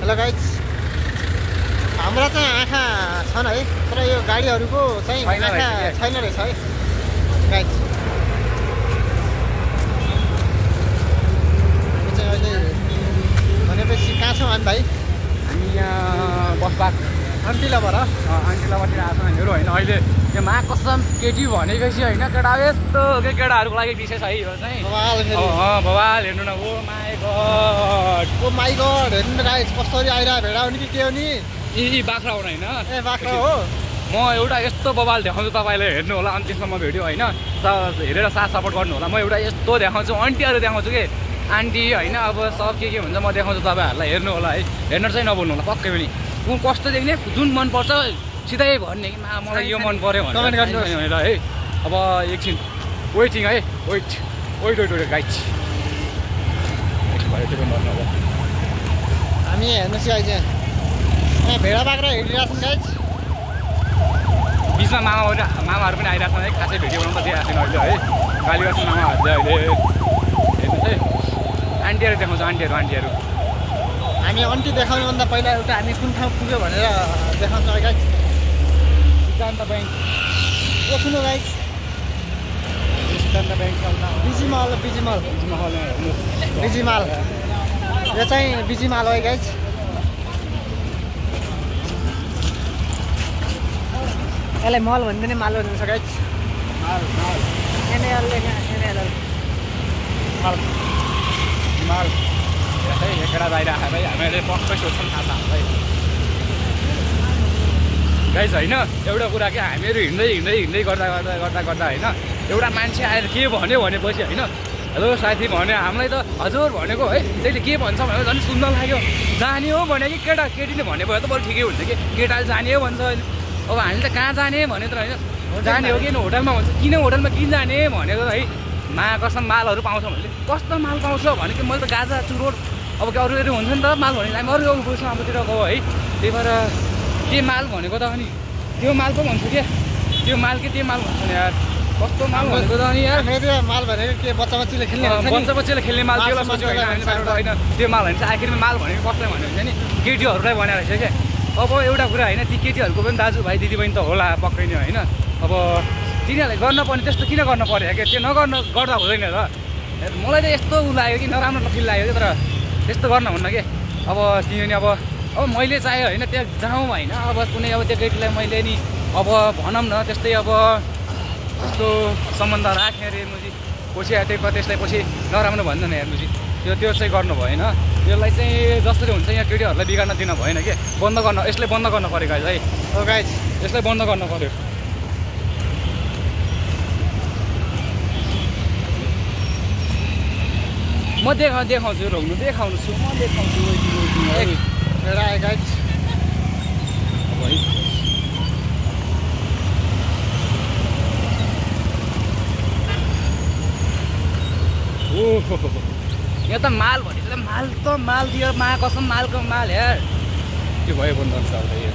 Hello guys, हाम्रा चाहिँ आँखा छन् है, तर यो गाडीहरूको चाहिँ आँखा छैन रहेछ है गाइज। हामी चाहिँ अहिले भनेपछि कहाँ छौँ हामी भाइ? हामी यहाँ बसपाक अन्टिलाबाट आन्टिलाबाट आएको हामीहरू होइन। अहिले यो मा कसम केटी भनेपछि होइन केटा यस्तो के केटाहरूको लागि विशेष है यो चाहिँ बवाल हेर्नु न। ओ माई गड हेर्नु गाइज, कसरी आइरहेको भेडा हो नि कि के हो नि? यी बाख्रा हो होइन? ए बाख्रा हो। म एउटा यस्तो बवाल देखाउँछु तपाईँले, हेर्नु होला अन्तिमसम्म भिडियो होइन, हेरेर साथ सपोर्ट गर्नु होला। म एउटा यस्तो देखाउँछु, आन्टीहरू देखाउँछु कि आन्टी होइन, अब सब के हुन्छ म देखाउँछु तपाईँहरूलाई, हेर्नु होला है। हेर्नु चाहिँ नबोल्नु होला पक्कै पनि। कस्तो देख्ने जुन मनपर्छ सिधै भन्ने कि मलाई यो मन पऱ्यो भनेर है। अब एकछिन वेटिङ है, वेट गाइज हामी हेर्नुहोस् अहिले यहाँ भेडा बाख्रा हेरिरहेको छौँ गाइज। बिचमा मामाहरू पनि आइरहेको छन् है, खासै भिडियो बनाउनु त दिइरहेको छैन अहिले है। गाली गर्छ मामाहरू चाहिँ अहिले हेर्नुहोस् है। आन्टीहरू देखाउँछ, आन्टीहरू हामी अन्टी देखाउनुभन्दा पहिला एउटा हामी कुन ठाउँ पुग्यो भनेर देखाउँछौँ है गाइज। सिद्धान्त ब्याङ्क सुन्नु गाइज, सिद्धान्त ब्याङ्क बिजीमाल यो चाहिँ बिजीमाल हो गाइज। यसलाई मल भन्दैन, माल भनिन्छ गाइज। माल केटा बाहिर आएर हामीले पक्कै सोध्छौँ थाहा छ हामीलाई गाइज होइन। एउटा कुरा के हामीहरू हिँड्दै गर्दा होइन, एउटा मान्छे आएर के भन्यो भनेपछि होइन, हेलो साथी भन्यो, हामीलाई त हजुर भनेको है, त्यसले के भन्छ भनेर झन् सुन्न लाग्यो। जाने हो भने कि केटीले भने भयो त बरु ठिकै हुन्छ कि, केटाले जाने हो भन्छ होइन। अब हामी त कहाँ जाने भने त होइन, जाने हो कि होटलमा भन्छ, किन होटलमा किन जाने भनेको है। मा कसम मालहरू पाउँछ भने कस्तो माल पाउँछ भने कि मैले त गाजा चुरोट अब के अरू हुन्छ नि त माल भने हामी अरू बुझ्छौँ अबतिर गयो है। त्यही भएर के माल भनेको त अनि त्यो माल पो भन्छु क्या, त्यो माल के त्यो माल भन्छ नि यार, कस्तो माल भनेको त अनि यार। माल भनेको के बच्चा-बच्चीले खेल्ने माल त्यसलाई सोच्यो होइन, त्यो माल भने चाहिँ आखिरमा माल भनेको कसलाई भन्यो भने नि केटीहरूलाई भनेर रहेछ क्या। अब एउटा कुरा होइन, ती केटीहरूको पनि दाजुभाइ दिदीबहिनी त होला पक्कै नै होइन। अब तिनीहरूले गर्न पर्ने त्यस्तो किन गर्नु पऱ्यो क्या, त्यो गर्दा हुँदैन र। मलाई त यस्तो उ लाग्यो कि नराम्रो फिल लाग्यो कि, तर त्यस्तो गर्न हुन्न कि। अब तिमी अब मैले चाहेँ होइन त्यहाँ जाउँ होइन, अब कुनै अब त्यो केटीलाई मैले नि अब भनौँ न त्यस्तै अब त्यस्तो सम्बन्ध राखेँ अरे मुजी पछि त्यसलाई पछि नराम्रो भन्दैन हेर्नु चाहिँ त्यो चाहिँ गर्नु भएन। यसलाई चाहिँ जसरी हुन्छ यहाँ केटीहरूलाई बिगार्न दिन भएन कि, यसलाई बन्द गर्नु पऱ्यो गाइज है। गाइज यसलाई बन्द गर्नु पऱ्यो। म देखाउँछु रोक्नु देखाउँछु म देखाउँछु गाइज। ओहो यहाँ त माल भनेको त माल दियो, मा कसम मालको माल यार। के भयो बन्द गर्छ अब यो